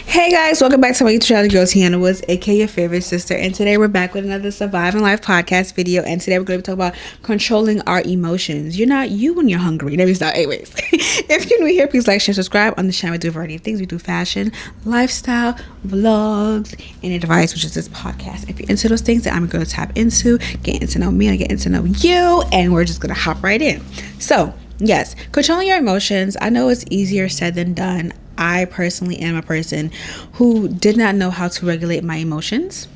Hey guys, welcome back to my YouTube channel, Girl Tiana Woods, aka your favorite sister. And today we're back with another Surviving Life podcast video. And today we're going to be talking about controlling our emotions. You're not you when you're hungry. Let me start. Anyways, if you're new here, please like, share, subscribe. On the channel, we do a variety of things. We do fashion, lifestyle, vlogs, and advice, which is this podcast. If you're into those things that I'm going to tap into, getting to know me and getting to know you, and we're just going to hop right in. So, yes, controlling your emotions. I know it's easier said than done. I personally am a person who did not know how to regulate my emotions.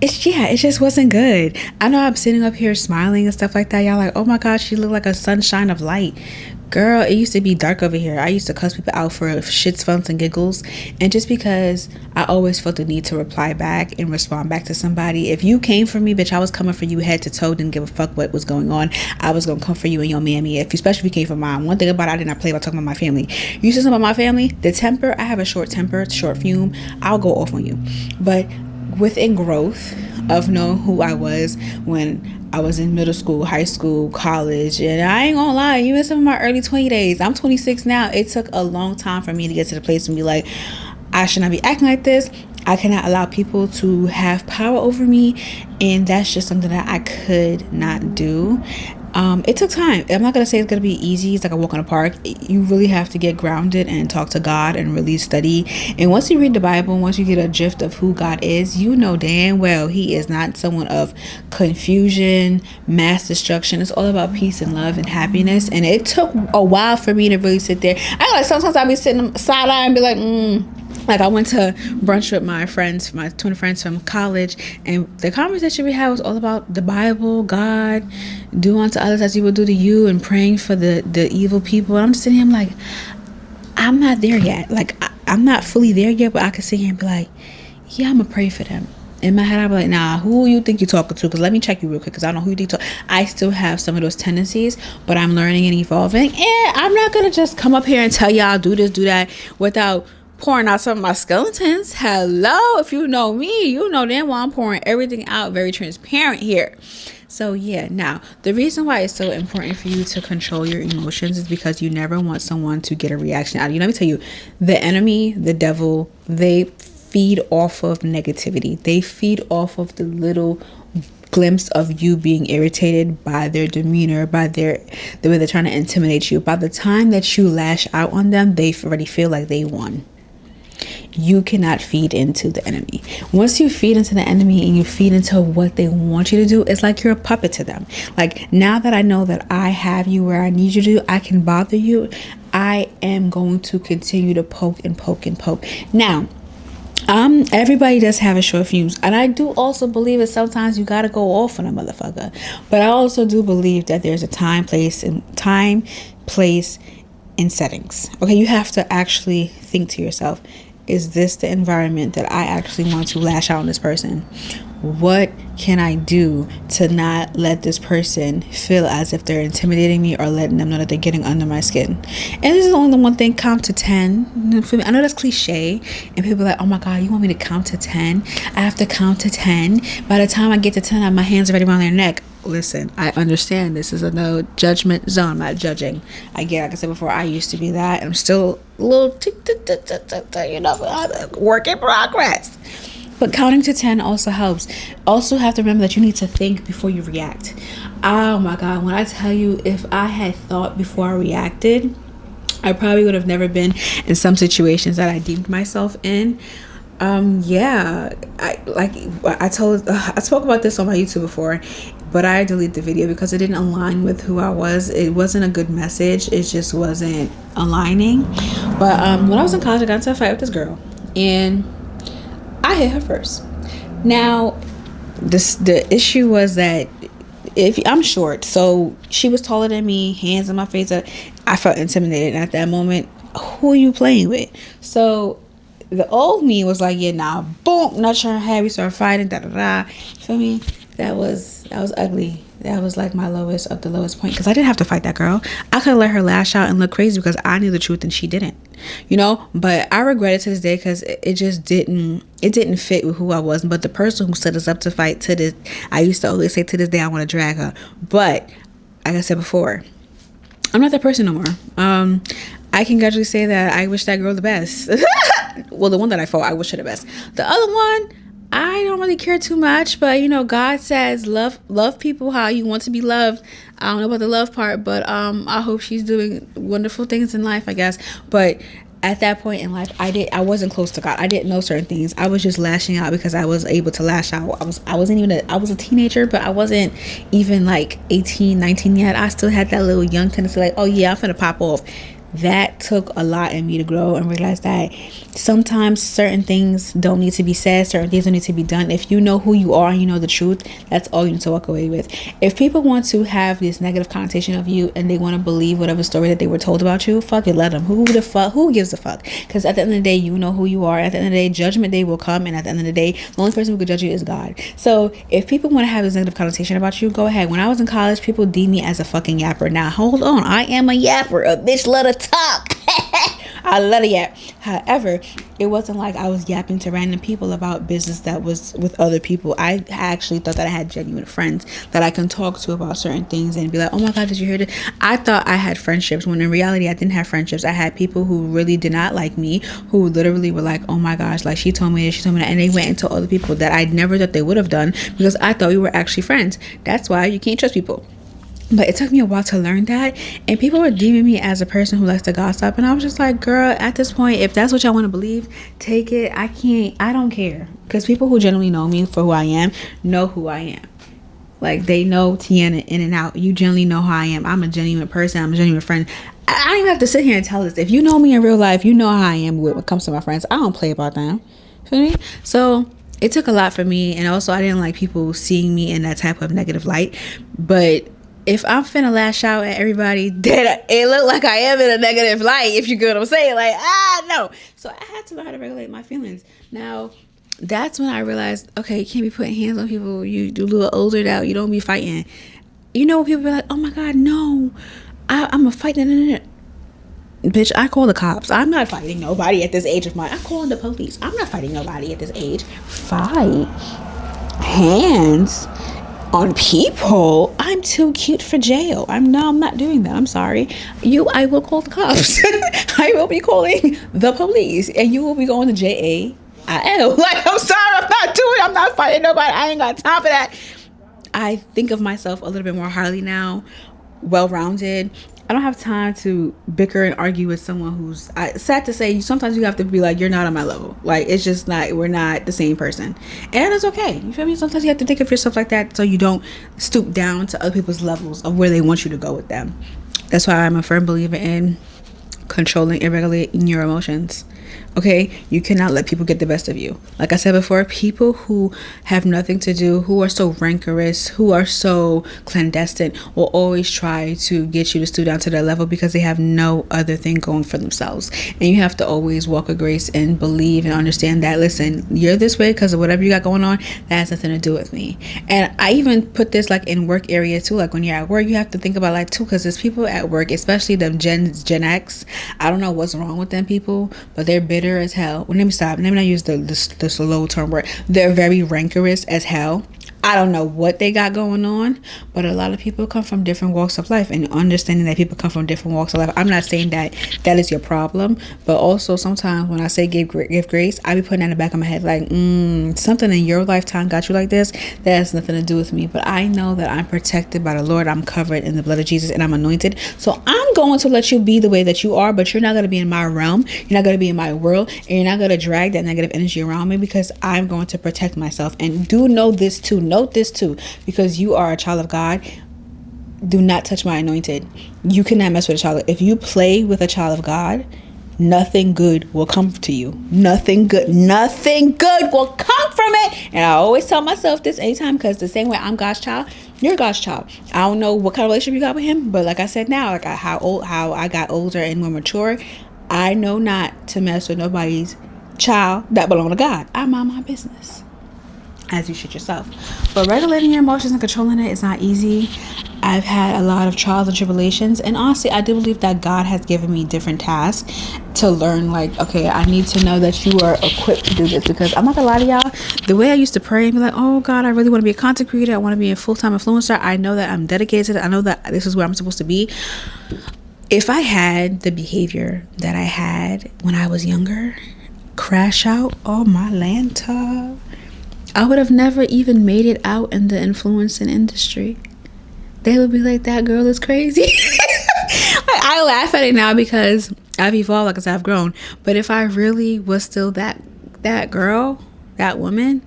It just wasn't good. I know I'm sitting up here smiling and stuff like that. Y'all like, oh my gosh, she look like a sunshine of light. Girl, it used to be dark over here. I used to cuss people out for shits, funs, and giggles. And just because I always felt the need to reply back and respond back to somebody. If you came for me, bitch, I was coming for you head to toe. Didn't give a fuck what was going on. I was going to come for you and your mammy. Especially if you came for mine. One thing about it, I did not play about talking about my family. You said something about my family, the temper, I have a short temper, short fume. I'll go off on you. But within growth of knowing who I was when I was in middle school, high school, college, and I ain't gonna lie, even some of my early 20 days, I'm 26 now. It took a long time for me to get to the place and be like, I should not be acting like this. I cannot allow people to have power over me, and that's just something that I could not do. It took time. I'm not gonna say it's gonna be easy. It's like a walk in the park. You really have to get grounded and talk to God and really study. And once you read the Bible, once you get a gist of who God is, you know damn well He is not someone of confusion, mass destruction. It's all about peace and love and happiness. And it took a while for me to really sit there. I like sometimes I'll be sitting side eye and be like I went to brunch with my friends, my twin friends from college, and the conversation we had was all about the Bible, God, do unto others as you would do to you, and praying for the evil people. And I'm just sitting here, I'm like, I'm not there yet. Like, I'm not fully there yet, but I can sit here and be like, yeah, I'm going to pray for them. In my head, I'm like, nah, who you think you're talking to? Because let me check you real quick, because I don't know who you think you're talking. I still have some of those tendencies, but I'm learning and evolving. And I'm not going to just come up here and tell y'all do this, do that, without pouring out some of my skeletons. Hello, if you know me, you know damn well I'm pouring everything out, very transparent here. So yeah, now the reason why it's so important for you to control your emotions is because you never want someone to get a reaction out of you. Let me tell you, the enemy, the devil, they feed off of negativity. They feed off of the little glimpse of you being irritated by their demeanor, by the way they're trying to intimidate you. By the time that you lash out on them, they already feel like they won. You cannot feed into the enemy. Once you feed into the enemy and you feed into what they want you to do, it's like you're a puppet to them. Like, now that I know that I have you where I need you to, I can bother you, I am going to continue to poke and poke and poke. Now, everybody does have a short fuse, and I do also believe that sometimes you gotta go off on a motherfucker. But I also do believe that there's a time, place, and settings. Okay, you have to actually think to yourself, is this the environment that I actually want to lash out on this person? What can I do to not let this person feel as if they're intimidating me, or letting them know that they're getting under my skin? And this is only the one thing, count to 10. I know that's cliche, and people are like, oh my God, you want me to count to 10? I have to count to 10. By the time I get to 10, my hands are already around their neck. Listen, I understand this is a no judgment zone. I'm not judging. Like I said before, I used to be that, and I'm still a little, work in progress. But counting to 10 also helps. Also have to remember that you need to think before you react. Oh my God, when I tell you, if I had thought before I reacted, I probably would have never been in some situations that I deemed myself in. I spoke about this on my YouTube before, but I deleted the video because it didn't align with who I was. It wasn't a good message. It just wasn't aligning. But when I was in college, I got into a fight with this girl, and I hit her first. Now, the issue was that if I'm short, so she was taller than me, hands in my face. I felt intimidated, and at that moment, who are you playing with? So the old me was like, yeah, nah, boom, not trying to have. We started fighting, Feel me? That was ugly. That was like my lowest of the lowest point, because I didn't have to fight that girl. I could let her lash out and look crazy because I knew the truth and she didn't, but I regret it to this day, because it just didn't fit with who I was. But the person who set us up to fight, I used to always say to this day, I want to drag her. But like I said before, I'm not that person no more. I can gradually say that I wish that girl the best. Well, the one that I fought, I wish her the best. The other one, I don't really care too much, but God says love people how you want to be loved. I don't know about the love part, but I hope she's doing wonderful things in life, I guess. But at that point in life, I wasn't close to God. I didn't know certain things. I was just lashing out because I was able to lash out. I was a teenager, but I wasn't even like 18, 19 yet. I still had that little young tendency, like, oh yeah, I'm finna pop off. That took a lot in me to grow and realize that sometimes certain things don't need to be said, certain things don't need to be done. If you know who you are and you know the truth, that's all you need to walk away with. If people want to have this negative connotation of you and they want to believe whatever story that they were told about you, fuck it, let them. Who gives a fuck? Because at the end of the day, you know who you are. At the end of the day, judgment day will come, and at the end of the day, the only person who can judge you is God. So if people want to have this negative connotation about you, go ahead. When I was in college, people deemed me as a fucking yapper. Now hold on, I am a yapper. A bitch let her talk. I love to yap. However, it wasn't like I was yapping to random people about business that was with other people. I actually thought that I had genuine friends that I can talk to about certain things and be like, oh my God, did you hear this? I thought I had friendships when in reality I didn't have friendships. I had people who really did not like me, who literally were like, oh my gosh, like she told me this, she told me that, and they went and told other people that I never thought they would have done because I thought we were actually friends. That's why you can't trust people. But it took me a while to learn that, and people were deeming me as a person who likes to gossip, and I was just like, girl, at this point, if that's what y'all want to believe, take it. I don't care, because people who generally know me for who I am know who I am. Like, they know Tiana in and out. You generally know who I am. I'm a genuine person. I'm a genuine friend. I don't even have to sit here and tell this. If you know me in real life, you know how I am when it comes to my friends. I don't play about them. Feel me? So it took a lot for me, and also I didn't like people seeing me in that type of negative light. But if I'm finna lash out at everybody, that it look like I am in a negative light, if you get what I'm saying, like, no. So I had to learn how to regulate my feelings. Now, that's when I realized, okay, you can't be putting hands on people. You do a little older now. You don't be fighting. People be like, oh my God, no, I'm a fight. Bitch, I call the cops. I'm not fighting nobody at this age of mine. I'm calling the police. I'm not fighting nobody at this age. Fight hands on people, I'm too cute for jail. I'm not doing that. I'm sorry. I will call the cops. I will be calling the police, and you will be going to JAIL. Like, I'm sorry, I'm not fighting nobody. I ain't got time for that. I think of myself a little bit more highly now, well-rounded. I don't have time to bicker and argue with someone who's, sad to say, sometimes you have to be like, you're not on my level. Like, it's just not, we're not the same person. And it's okay. You feel me? Sometimes you have to think of yourself like that so you don't stoop down to other people's levels of where they want you to go with them. That's why I'm a firm believer in controlling and regulating your emotions. Okay, you cannot let people get the best of you. Like I said before, people who have nothing to do, who are so rancorous, who are so clandestine, will always try to get you to stoop down to their level because they have no other thing going for themselves. And you have to always walk with grace and believe and understand that, listen, you're this way because of whatever you got going on, that has nothing to do with me. And I even put this like in work area too. Like when you're at work, you have to think about like too, because there's people at work, especially them Gen X. I don't know what's wrong with them people, but they're bitter as hell. Well, let me stop. Let me not use the slow term word. They're very rancorous as hell. I don't know what they got going on, but a lot of people come from different walks of life, and understanding that people come from different walks of life. I'm not saying that is your problem, but also sometimes when I say give grace, I be putting that in the back of my head like, something in your lifetime got you like this. That has nothing to do with me, but I know that I'm protected by the Lord. I'm covered in the blood of Jesus, and I'm anointed. So I'm going to let you be the way that you are, but you're not going to be in my realm. You're not going to be in my world, and you're not going to drag that negative energy around me, because I'm going to protect myself. And do know this too. Note this too, because you are a child of God. Do not touch my anointed. You cannot mess with a child. If you play with a child of God, nothing good will come to you. Nothing good will come from it. And I always tell myself this anytime, because the same way I'm God's child, you're God's child. I don't know what kind of relationship you got with him, but like I said, now, like how I got older and more mature, I know not to mess with nobody's child that belong to God. I mind my business, as you should yourself. But regulating your emotions and controlling it is not easy. I've had a lot of trials and tribulations, and honestly, I do believe that God has given me different tasks to learn, like, okay, I need to know that you are equipped to do this, because I'm not gonna lie to y'all, the way I used to pray and be like, oh God, I really want to be a content creator, I want to be a full-time influencer, I know that I'm dedicated to it, I know that this is where I'm supposed to be. If I had the behavior that I had when I was younger, crash out, oh my Lanta, I would have never even made it out in the influencing industry. They would be like, that girl is crazy. Like, I laugh at it now because I've evolved, like I said, I've grown. But if I really was still that girl, that woman,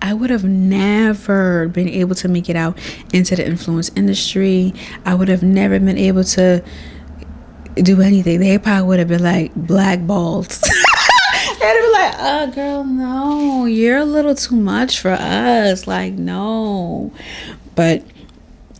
I would have never been able to make it out into the influence industry. I would have never been able to do anything. They probably would have been like blackballed. They'd be like, oh, girl, no, you're a little too much for us. Like, no. But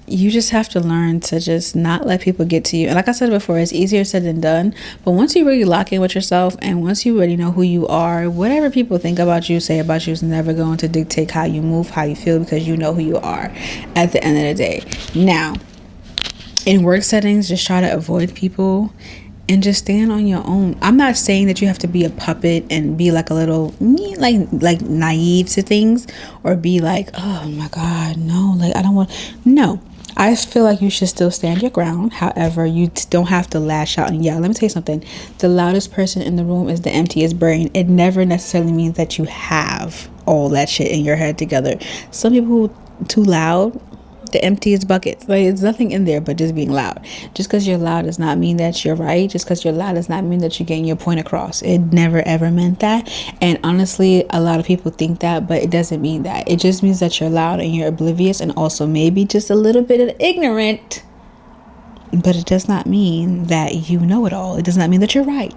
you just have to learn to just not let people get to you. And like I said before, it's easier said than done. But once you really lock in with yourself, and once you already know who you are, whatever people think about you, say about you, is never going to dictate how you move, how you feel, because you know who you are at the end of the day. Now, in work settings, just try to avoid people and just stand on your own. I'm not saying that you have to be a puppet and be like a little like naive to things, or be like, oh my God, no, like I don't want. No, I feel like you should still stand your ground. However, you don't have to lash out and yell. Let me tell you something. The loudest person in the room is the emptiest brain. It never necessarily means that you have all that shit in your head together. Some people who are too loud, the emptiest buckets. Like, there's nothing in there but just being loud. Just because you're loud does not mean that you're right. Just because you're loud does not mean that you're getting your point across. It never ever meant that. And honestly, a lot of people think that, but it doesn't mean that. It just means that you're loud and you're oblivious, and also maybe just a little bit of ignorant. But it does not mean that you know it all. It does not mean that you're right.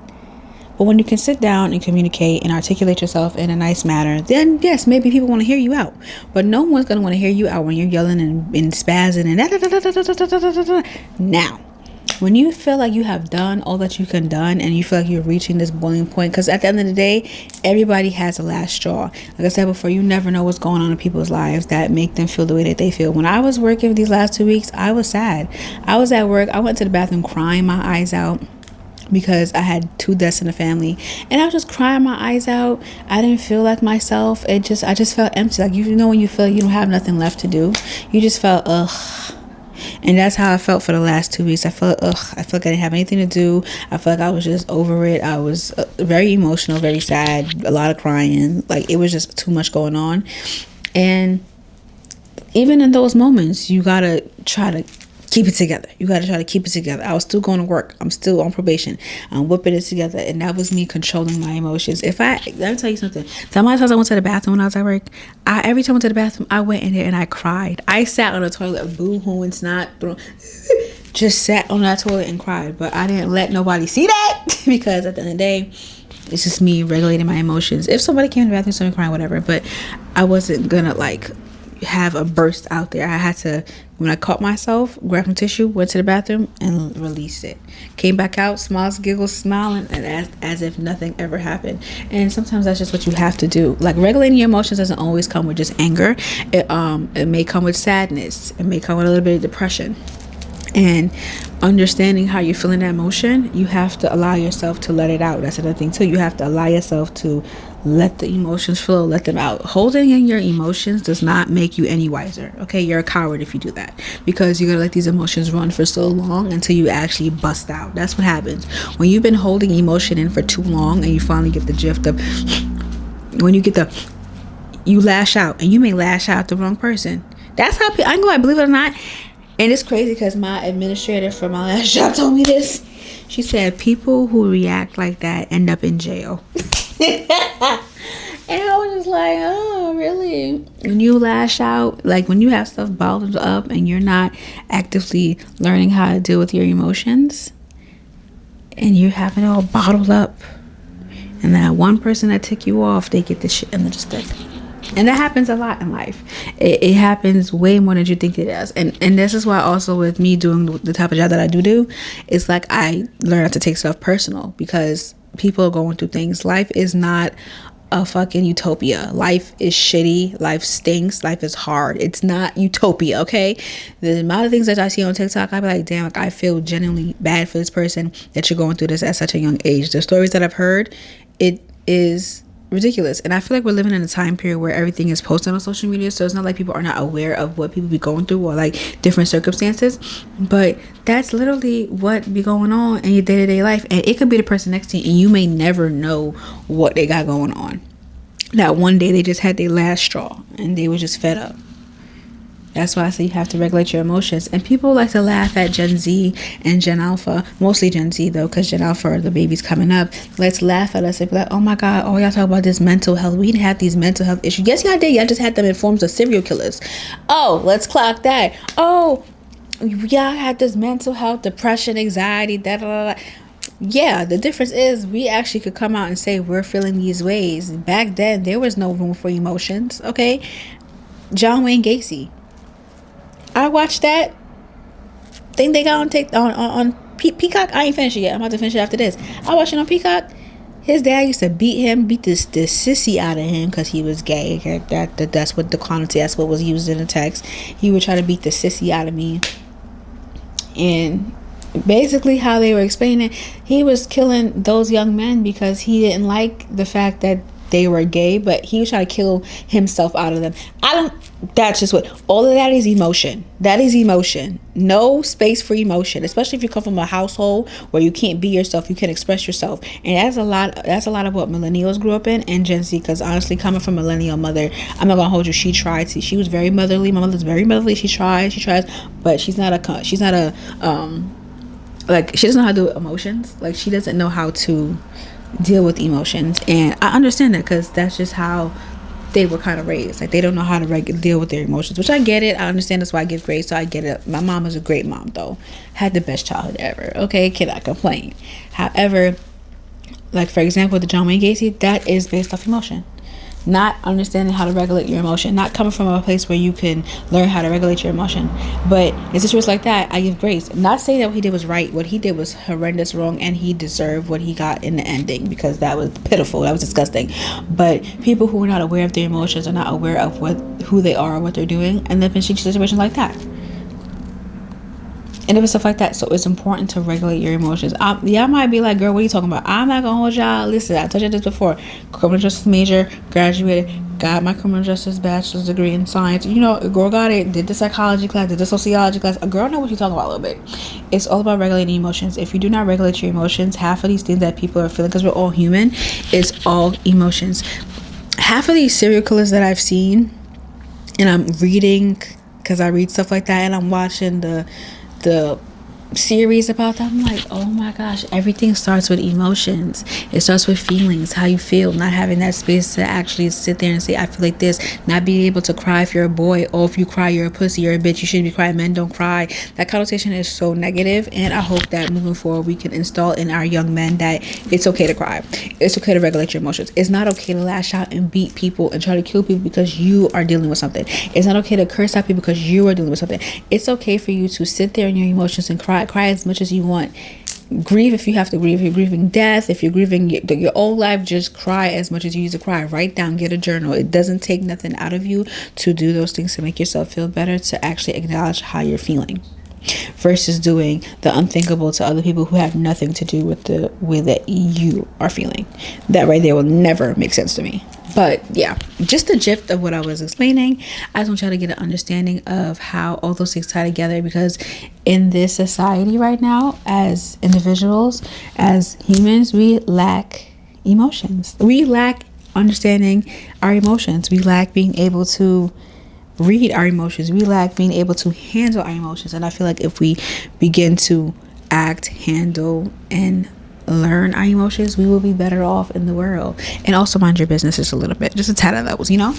But when you can sit down and communicate and articulate yourself in a nice manner, then yes, maybe people want to hear you out. But no one's going to want to hear you out when you're yelling and spazzing and Now, when you feel like you have done all that you can done, and you feel like you're reaching this boiling point, because at the end of the day, everybody has a last straw. Like I said before, you never know what's going on in people's lives that make them feel the way that they feel. When I was working these last 2 weeks, I was sad. I was at work. I went to the bathroom crying my eyes out, because I had 2 deaths in the family, and I was just crying my eyes out. I didn't feel like myself. I just felt empty. Like, you know, when you feel like you don't have nothing left to do, you just felt ugh. And that's how I felt for the last 2 weeks. I felt ugh. I felt like I didn't have anything to do. I felt like I was just over it. I was very emotional, very sad, a lot of crying. Like, it was just too much going on. And even in those moments, you gotta try to keep it together. You got to try to keep it together. I was still going to work. I'm still on probation. I'm whipping it together. And that was me controlling my emotions. Let me tell you something. The amount of times I went to the bathroom when I was at work, every time I went to the bathroom, I went in there and I cried. I sat on the toilet, boo-hooing, snot, just sat on that toilet and cried. But I didn't let nobody see that, because at the end of the day, it's just me regulating my emotions. If somebody came in the bathroom, somebody crying, whatever. But I wasn't gonna have a burst out there. I had to, when I caught myself, grab some tissue, went to the bathroom and released it. Came back out, smiles, giggles, smiling, and as if nothing ever happened. And sometimes that's just what you have to do. Like, regulating your emotions doesn't always come with just anger. It may come with sadness. It may come with a little bit of depression. And understanding how you're feeling that emotion, you have to allow yourself to let it out. That's another thing too. You have to allow yourself to let the emotions flow, let them out. Holding in your emotions does not make you any wiser. Okay, you're a coward if you do that, because you're gonna let these emotions run for so long until you actually bust out. That's what happens when you've been holding emotion in for too long, and you finally get the gist of when you lash out, and you may lash out at the wrong person. That's how I'm going, believe it or not. And it's crazy because my administrator from my last job told me this. She said people who react like that end up in jail. And I was just like, oh, really? When you lash out, like when you have stuff bottled up and you're not actively learning how to deal with your emotions, and you're having it all bottled up, and that one person that took you off, they get the shit in the stick. And that happens a lot in life. It happens way more than you think it does. And this is why also with me doing the type of job that I do, it's like I learn not to take stuff personal, because people are going through things. Life is not a fucking utopia. Life is shitty. Life stinks. Life is hard. It's not utopia, okay? The amount of things that I see on TikTok, I be like, damn, like I feel genuinely bad for this person that you're going through this at such a young age. The stories that I've heard, it is ridiculous. And I feel like we're living in a time period where everything is posted on social media, so it's not like people are not aware of what people be going through or like different circumstances, but that's literally what be going on in your day-to-day life. And it could be the person next to you and you may never know what they got going on. That one day they just had their last straw and they were just fed up. That's why I say you have to regulate your emotions. And people like to laugh at Gen Z and Gen Alpha, mostly Gen Z though, because Gen Alpha are the babies coming up. Let's laugh at us and be like, oh my God, oh, y'all talk about this mental health. We didn't have these mental health issues. Yes, y'all did. Y'all just had them in forms of serial killers. Oh, let's clock that. Oh, y'all had this mental health, depression, anxiety, da da da. Yeah, the difference is we actually could come out and say we're feeling these ways. Back then, there was no room for emotions, okay? John Wayne Gacy. I watched that thing they got on Peacock. I ain't finished it yet. I'm about to finish it after this. I watched it on Peacock. His dad used to beat this sissy out of him because he was gay. That's what the connotation, that's what was used in the text. He would try to beat the sissy out of me. And basically how they were explaining, he was killing those young men because he didn't like the fact that they were gay, but he was trying to kill himself out of them. That's just what, all of that is emotion. That is emotion. No space for emotion, especially if you come from a household where you can't be yourself, you can't express yourself. And that's a lot of what millennials grew up in, and Gen Z, because honestly, coming from a millennial mother, I'm not gonna hold you, she tried to, she was very motherly. My mother's very motherly. She tries, but she's not a like, she doesn't know how to do emotions. Like, she doesn't know how to deal with emotions. And I understand that because that's just how they were kind of raised. Like, they don't know how to deal with their emotions, which I get it. I understand. That's why I give grace, so I get it. My mom was a great mom though, had the best childhood ever, okay, cannot complain. However, like for example, the John Wayne Gacy, that is based off emotion. Not understanding how to regulate your emotion, not coming from a place where you can learn how to regulate your emotion. But in situations like that, I give grace. I'm not saying that what he did was right. What he did was horrendous wrong, and he deserved what he got in the ending, because that was pitiful, that was disgusting. But people who are not aware of their emotions are not aware of who they are, what they're doing, and they've been in situations like that. And if it's stuff like that, so it's important to regulate your emotions. Y'all might be like, girl, what are you talking about? I'm not gonna hold y'all. Listen, I told you this before. Criminal justice major, graduated, got my criminal justice bachelor's degree in science. You know, a girl got it, did the psychology class, did the sociology class. A girl know what you're talking about a little bit. It's all about regulating emotions. If you do not regulate your emotions, half of these things that people are feeling, because we're all human, it's all emotions. Half of these serial killers that I've seen, and I'm reading, because I read stuff like that, and I'm watching the series about that, I'm like, oh my gosh, everything starts with emotions. It starts with feelings, how you feel, not having that space to actually sit there and say, I feel like this, not being able to cry if you're a boy, or if you cry, you're a pussy, you're a bitch, you shouldn't be crying, men don't cry. That connotation is so negative, and I hope that moving forward we can install in our young men that it's okay to cry, it's okay to regulate your emotions. It's not okay to lash out and beat people and try to kill people because you are dealing with something. It's not okay to curse at people because you are dealing with something. It's okay for you to sit there in your emotions and cry as much as you want. Grieve if you have to grieve. If you're grieving death, if you're grieving your old life, just cry as much as you used to cry. Write down, get a journal. It doesn't take nothing out of you to do those things to make yourself feel better, to actually acknowledge how you're feeling, versus doing the unthinkable to other people who have nothing to do with the way that you are feeling. That right there will never make sense to me. But yeah, just the gist of what I was explaining. I just want y'all to get an understanding of how all those things tie together, because in this society right now, as individuals, as humans, we lack emotions. We lack understanding our emotions. We lack being able to read our emotions. We lack being able to handle our emotions. And I feel like if we begin to act, handle, and learn our emotions, we will be better off in the world. And also mind your business just a little bit, just a tad of those, you know.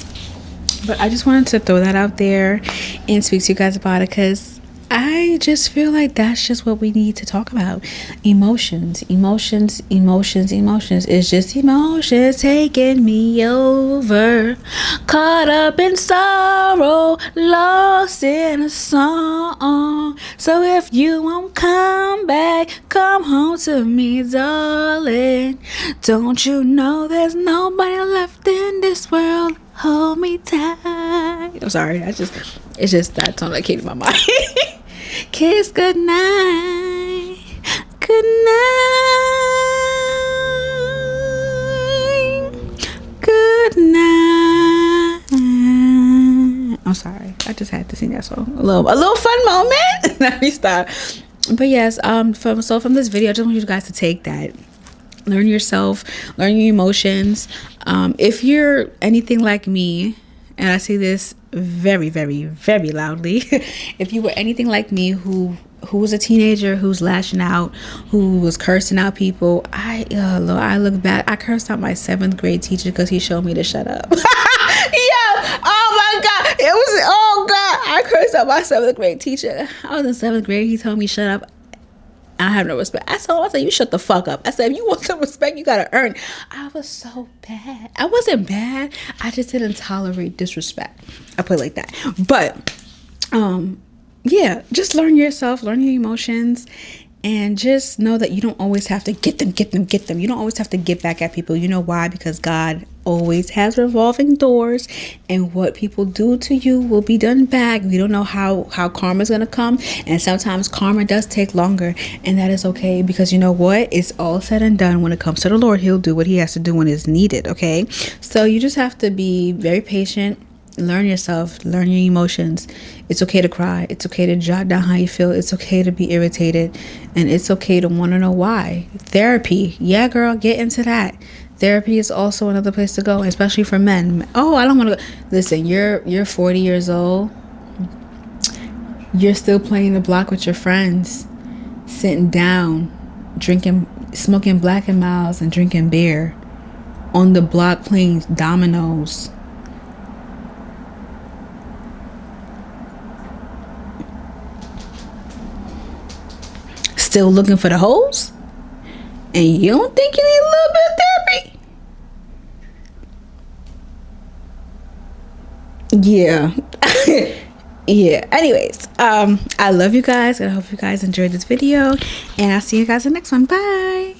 But I just wanted to throw that out there and speak to you guys about it, because I just feel like that's just what we need to talk about. Emotions. It's just emotions taking me over. Caught up in sorrow, lost in a song. So if you won't come back, come home to me, darling. Don't you know there's nobody left in this world? Hold me tight. I'm sorry, it's just that song that came to my mind. Kiss goodnight, good night, I just had to sing that song. A little fun moment. Let me stop. But yes, from this video, I just want you guys to take that. Learn yourself, learn your emotions. If you're anything like me, and I say this very, very, very loudly, if you were anything like me who was a teenager, who's lashing out, who was cursing out people, Lord, I look back, I cursed out my 7th grade teacher because he showed me to shut up. Oh my God, I cursed out my 7th grade teacher. I was in 7th grade, he told me shut up. I have no respect. I said, you shut the fuck up. I said, if you want some respect, you gotta earn. I was so bad. I wasn't bad. I just didn't tolerate disrespect. I put it like that. But, yeah, just learn yourself, learn your emotions, and just know that you don't always have to get them. You don't always have to get back at people. You know why? Because God always has revolving doors, and what people do to you will be done back. We don't know how karma's gonna come, and sometimes karma does take longer, and that is okay, because you know what? It's all said and done. When it comes to the Lord, he'll do what he has to do when it's needed. Okay, so you just have to be very patient. Learn yourself, learn your emotions. It's okay to cry. It's okay to jot down how you feel. It's okay to be irritated, and it's okay to want to know why. Therapy, yeah, girl, get into that. Therapy is also another place to go, especially for men. Oh, I don't want to go. Listen, you're 40 years old. You're still playing the block with your friends, sitting down, smoking Black and Milds and drinking beer on the block, playing dominoes. Still looking for the hoes, and you don't think you need a little bit of therapy? Yeah. Yeah. Anyways, I love you guys, and I hope you guys enjoyed this video, and I'll see you guys in the next one. Bye.